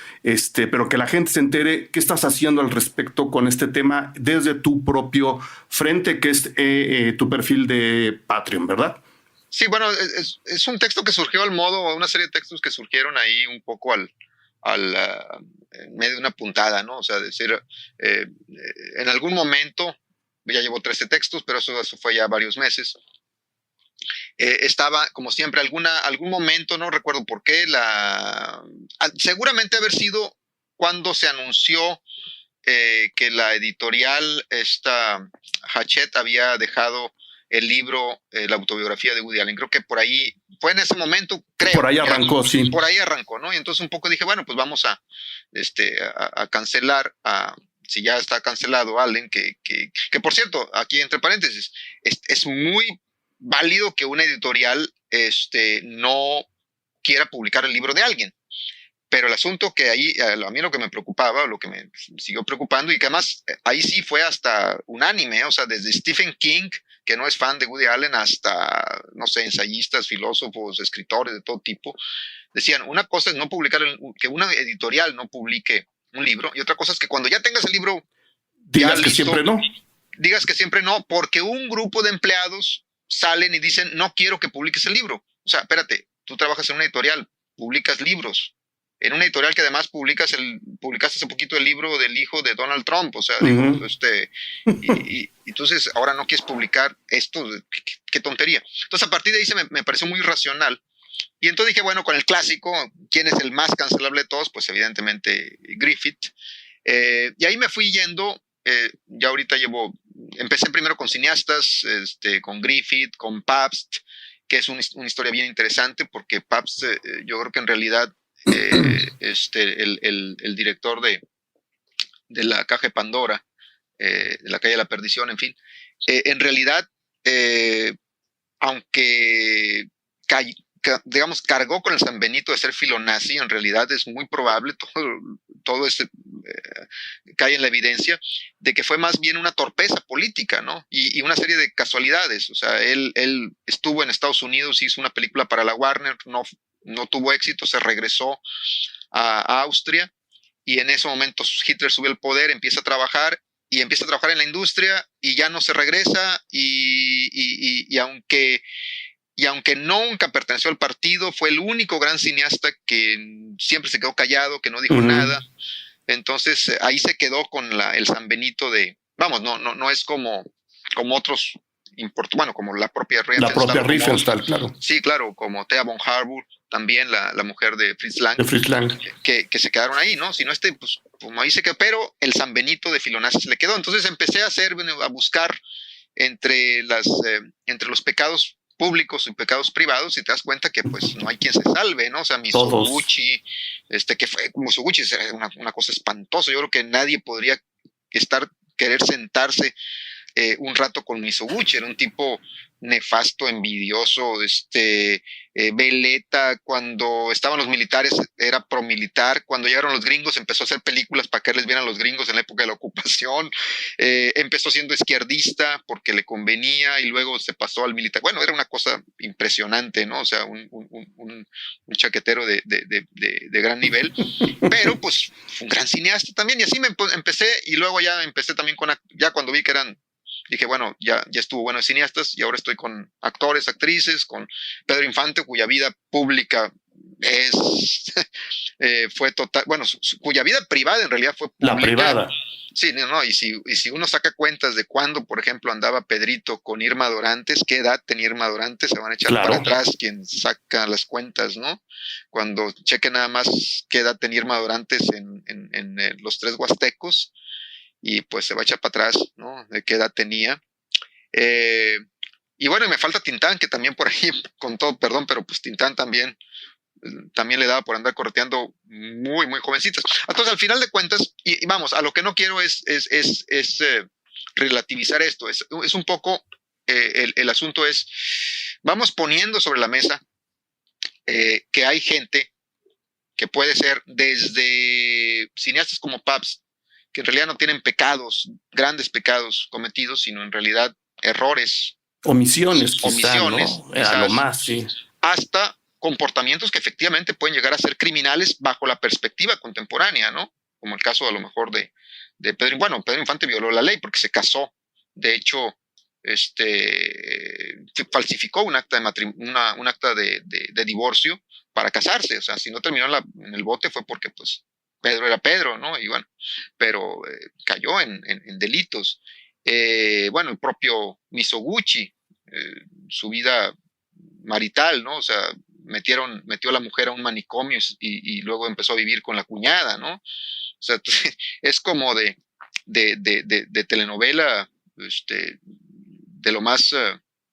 pero que la gente se entere qué estás haciendo al respecto con este tema desde tu propio frente, que es tu perfil de Patreon, ¿verdad? Sí, bueno, es un texto que surgió una serie de textos que surgieron ahí un poco en medio de una puntada, ¿no? O sea, decir, en algún momento, ya llevo 13 textos, pero eso fue ya varios meses, Estaba, como siempre, algún momento, no recuerdo por qué, seguramente haber sido cuando se anunció que la editorial, esta Hachette, había dejado el libro, la autobiografía de Woody Allen. Creo que por ahí, fue en ese momento, creo. Por ahí arrancó, sí. Por ahí arrancó, ¿no? Y entonces un poco dije, bueno, pues vamos a cancelar, si ya está cancelado Allen, que por cierto, aquí entre paréntesis, es muy válido que una editorial no quiera publicar el libro de alguien. Pero el asunto que ahí, a mí lo que me preocupaba, lo que me siguió preocupando, y que además ahí sí fue hasta unánime, o sea, desde Stephen King, que no es fan de Woody Allen, hasta, no sé, ensayistas, filósofos, escritores de todo tipo, decían, una cosa es no publicar, que una editorial no publique un libro, y otra cosa es que cuando ya tengas el libro digas ya que listo, siempre no. Digas que siempre no, porque un grupo de empleados salen y dicen, no quiero que publiques el libro. O sea, espérate, tú trabajas en una editorial, publicas libros, en una editorial que además publicaste hace poquito el libro del hijo de Donald Trump, o sea, digo, y entonces ahora no quieres publicar esto, qué tontería. Entonces a partir de ahí me pareció muy irracional, y entonces dije, bueno, con el clásico, ¿quién es el más cancelable de todos? Pues evidentemente Griffith, y ahí me fui yendo, ya ahorita empecé primero con cineastas, con Griffith, con Pabst, que es una historia bien interesante, porque Pabst, yo creo que en realidad, el director de la Caja de Pandora, de la Calle de la Perdición, en fin, en realidad, aunque digamos, cargó con el San Benito de ser filonazi, en realidad es muy probable, todo cae en la evidencia de que fue más bien una torpeza política, ¿no? Y una serie de casualidades. O sea, él estuvo en Estados Unidos, hizo una película para la Warner, no tuvo éxito, se regresó a Austria, y en ese momento Hitler sube al poder, empieza a trabajar en la industria y ya no se regresa, y aunque nunca perteneció al partido, fue el único gran cineasta que siempre se quedó callado, que no dijo nada. Entonces ahí se quedó con el San Benito vamos, no es como otros bueno, como la propia Riefenstahl. La propia Riefenstahl, claro. Sí, claro, como Thea von Harburg, también la mujer de Fritz Lang. De Fritz Lang. Que se quedaron ahí, ¿no? Si no, pues como ahí se quedó, pero el San Benito de filonazi se le quedó. Entonces empecé a buscar entre los pecados públicos y pecados privados, y te das cuenta que pues no hay quien se salve, ¿no? O sea, Mizoguchi, Mizoguchi es una cosa espantosa. Yo creo que nadie podría querer sentarse un rato con Mizoguchi. Era un tipo nefasto, envidioso, veleta. Cuando estaban los militares era promilitar, cuando llegaron los gringos empezó a hacer películas para caerles bien a los gringos en la época de la ocupación, empezó siendo izquierdista porque le convenía y luego se pasó al militar. Bueno, era una cosa impresionante, ¿no? O sea, un chaquetero de gran nivel, pero pues fue un gran cineasta también, y así empecé, y luego ya empecé también ya cuando vi que dije, bueno, ya estuvo bueno de cineastas, y ahora estoy con actores, actrices, con Pedro Infante, cuya vida pública fue total, bueno, cuya vida privada en realidad fue pública. La privada. Sí, no, y si uno saca cuentas de cuándo, por ejemplo, andaba Pedrito con Irma Dorantes, qué edad tenía Irma Dorantes, se van a echar para atrás quien saca las cuentas, ¿no? Cuando cheque nada más qué edad tenía Irma Dorantes en Los Tres Huastecos, y pues se va a echar para atrás, ¿no? De qué edad tenía. Y bueno, y me falta Tintán, que también por ahí, con todo perdón, pero pues Tintán también le daba por andar correteando muy, muy jovencitas. Entonces, al final de cuentas, y vamos, a lo que no quiero es relativizar esto, es un poco, el asunto es, vamos poniendo sobre la mesa que hay gente que puede ser desde cineastas como Pabst, que en realidad no tienen grandes pecados cometidos, sino en realidad errores. Omisiones, ¿no? A lo más, sí. Hasta comportamientos que efectivamente pueden llegar a ser criminales bajo la perspectiva contemporánea, ¿no? Como el caso a lo mejor de Pedro. Bueno, Pedro Infante violó la ley porque se casó. De hecho, falsificó un acta de divorcio para casarse. O sea, si no terminó en el bote fue porque pues Pedro era Pedro, ¿no? Y bueno, pero cayó en delitos. Bueno, el propio Mizoguchi, su vida marital, ¿no? O sea, metió a la mujer a un manicomio y luego empezó a vivir con la cuñada, ¿no? O sea, es como de telenovela, de lo más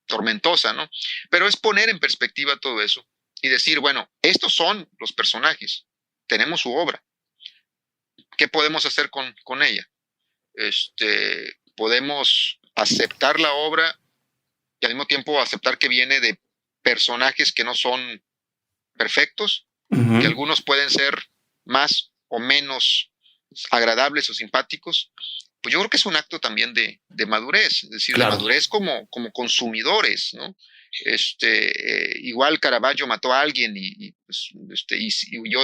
tormentosa, ¿no? Pero es poner en perspectiva todo eso y decir, bueno, estos son los personajes, tenemos su obra, ¿qué podemos hacer con ella? Podemos aceptar la obra y al mismo tiempo aceptar que viene de personajes que no son perfectos, que algunos pueden ser más o menos agradables o simpáticos. Pues yo creo que es un acto también de madurez, es decir, claro, de madurez como consumidores, ¿no? Igual Caravaggio mató a alguien y huyó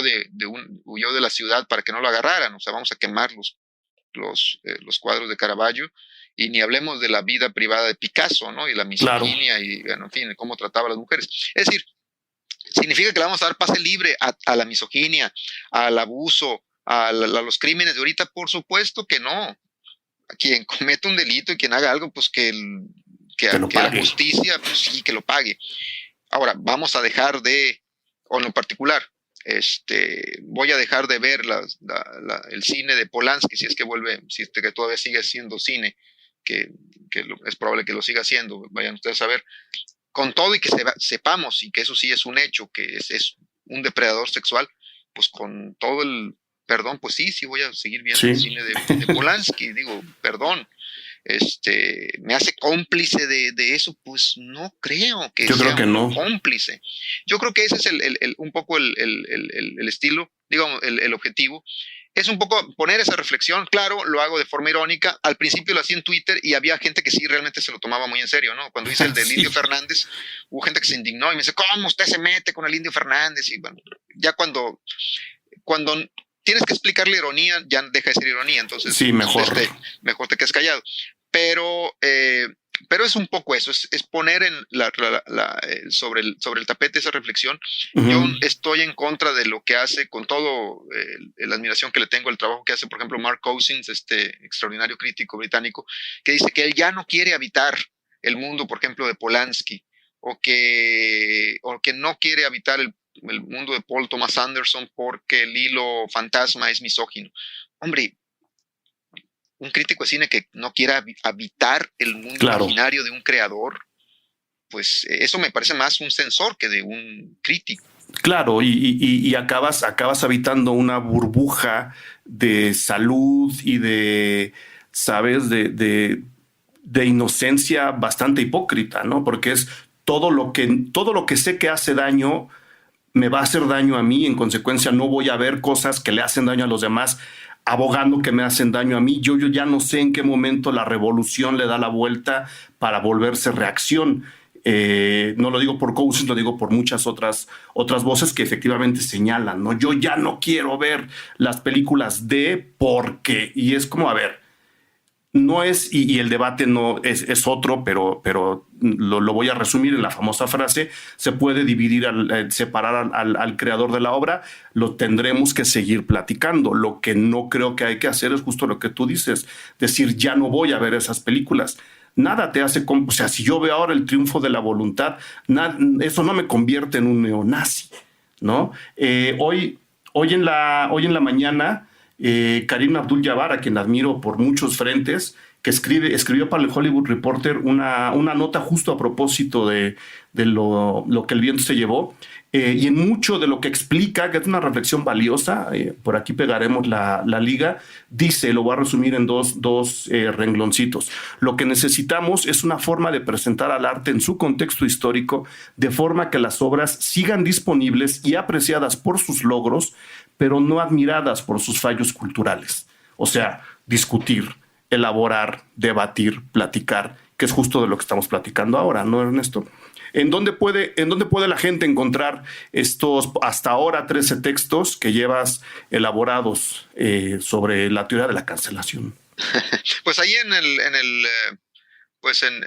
huyó de la ciudad para que no lo agarraran. O sea, vamos a quemar los cuadros de Caravaggio, y ni hablemos de la vida privada de Picasso, ¿no? Y la misoginia, claro, y bueno, en fin, cómo trataba a las mujeres. Es decir, significa que le vamos a dar pase libre a la misoginia, al abuso, a los crímenes de ahorita. Por supuesto que no. Quien comete un delito y quien haga algo, pues que la justicia, pues sí, que lo pague. Ahora, vamos a dejar o en lo particular, voy a dejar de ver el cine de Polanski, si es que que todavía sigue siendo cine, que es probable que lo siga haciendo, vayan ustedes a ver, con todo y que sepamos, y que eso sí es un hecho, que es un depredador sexual, pues con todo el perdón, pues sí voy a seguir viendo el cine de Polanski, digo, perdón. Me hace cómplice de eso, pues no creo que yo sea creo que no. Cómplice. Yo creo que ese es un poco el estilo, digamos, el objetivo. Es un poco poner esa reflexión. Claro, lo hago de forma irónica. Al principio lo hacía en Twitter y había gente que sí realmente se lo tomaba muy en serio, ¿no? Cuando hice el del Indio Fernández, hubo gente que se indignó y me dice, ¿cómo usted se mete con el Indio Fernández? Y bueno, ya cuando tienes que explicar la ironía, ya deja de ser ironía, entonces sí, mejor te quedas callado. Pero es un poco eso, es poner sobre el tapete esa reflexión. Uh-huh. Yo estoy en contra de lo que hace, con todo la admiración que le tengo al trabajo que hace, por ejemplo, Mark Cousins, extraordinario crítico británico, que dice que él ya no quiere habitar el mundo, por ejemplo, de Polanski, o que no quiere habitar el mundo de Paul Thomas Anderson porque el hilo fantasma es misógino. Hombre, un crítico de cine que no quiera habitar el mundo imaginario de un creador, pues eso me parece más un censor que de un crítico. Claro, y acabas habitando una burbuja de salud y de, ¿sabes?, de inocencia bastante hipócrita, ¿no? Porque es todo lo que sé que hace daño me va a hacer daño a mí, en consecuencia no voy a ver cosas que le hacen daño a los demás abogando que me hacen daño a mí. Yo ya no sé en qué momento la revolución le da la vuelta para volverse reacción. No lo digo por Cousins, lo digo por muchas otras voces que efectivamente señalan, ¿no? Yo ya no quiero ver las películas porque, y es como, a ver, no es, y el debate no es otro, pero lo voy a resumir en la famosa frase: se puede dividir, separar al creador de la obra, lo tendremos que seguir platicando. Lo que no creo que hay que hacer es justo lo que tú dices, decir, ya no voy a ver esas películas. Nada te hace, o sea, si yo veo ahora El triunfo de la voluntad, eso no me convierte en un neonazi, ¿no? Hoy en la mañana, Karim Abdul-Jabbar, a quien admiro por muchos frentes, que escribió para el Hollywood Reporter una nota justo a propósito de lo que el viento se llevó, y en mucho de lo que explica, que es una reflexión valiosa, por aquí pegaremos la liga, dice, lo voy a resumir en dos rengloncitos: lo que necesitamos es una forma de presentar al arte en su contexto histórico, de forma que las obras sigan disponibles y apreciadas por sus logros, pero no admiradas por sus fallos culturales. O sea, discutir, elaborar, debatir, platicar, que es justo de lo que estamos platicando ahora, ¿no, Ernesto? ¿En dónde puede la gente encontrar estos hasta ahora 13 textos que llevas elaborados sobre la teoría de la cancelación? Pues ahí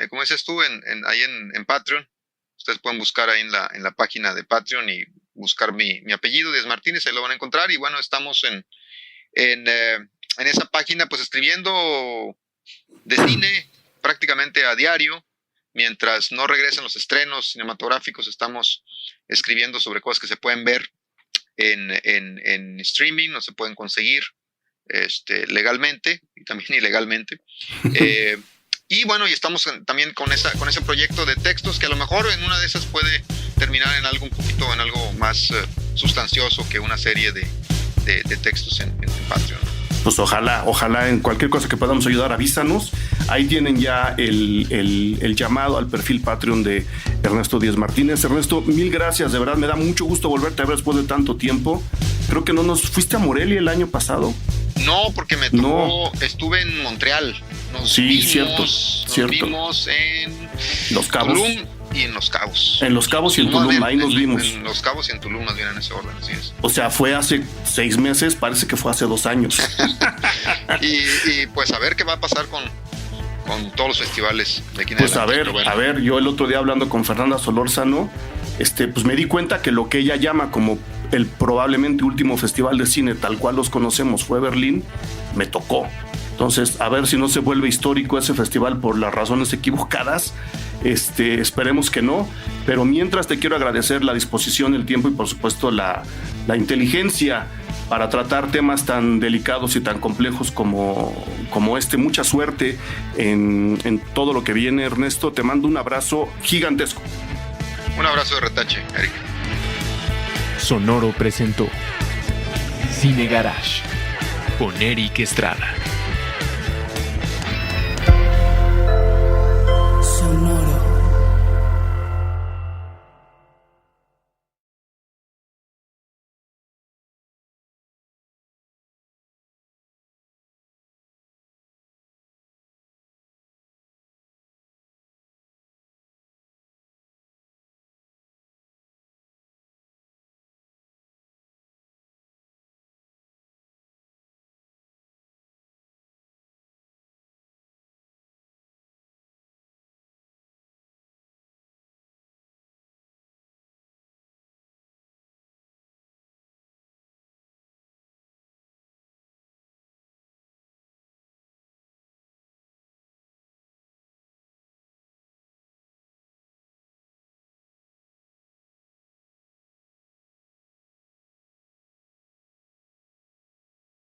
como dices tú, ahí en Patreon. Ustedes pueden buscar ahí en la página de Patreon y buscar mi apellido, Díaz Martínez, ahí lo van a encontrar. Y bueno, estamos en esa página pues escribiendo de cine prácticamente a diario. mientras no regresen los estrenos cinematográficos, estamos escribiendo sobre cosas que se pueden ver en streaming, no se pueden conseguir legalmente y también ilegalmente. Y bueno, y estamos también con ese proyecto de textos que a lo mejor en una de esas puede terminar en algo un poquito, en algo más sustancioso que una serie de textos en Patreon. Pues ojalá en cualquier cosa que podamos ayudar, avísanos. Ahí tienen ya el llamado al perfil Patreon de Ernesto Díez Martínez. Ernesto, mil gracias, de verdad me da mucho gusto volverte a ver después de tanto tiempo. Creo que no nos fuiste a Morelia el año pasado. No, porque me tocó, estuve en Montreal. Nos vimos en Los Cabos. Tulum y en Los Cabos. En Los Cabos y en Tulum, ahí nos vimos. En Los Cabos y en Tulum más bien en ese orden, así es. O sea, fue hace 6 meses, parece que fue hace 2 años. y pues a ver qué va a pasar con todos los festivales de aquí en Pues adelante. a ver, yo el otro día hablando con Fernanda Solórzano, pues me di cuenta que lo que ella llama como el probablemente último festival de cine tal cual los conocemos fue Berlín, me tocó. Entonces, a ver si no se vuelve histórico ese festival por las razones equivocadas. Esperemos que no, pero mientras te quiero agradecer la disposición, el tiempo y por supuesto la inteligencia para tratar temas tan delicados y tan complejos como mucha suerte en todo lo que viene, Ernesto. Te mando un abrazo gigantesco. Un abrazo de retache, Eric. Sonoro presentó Cine Garage con Eric Estrada.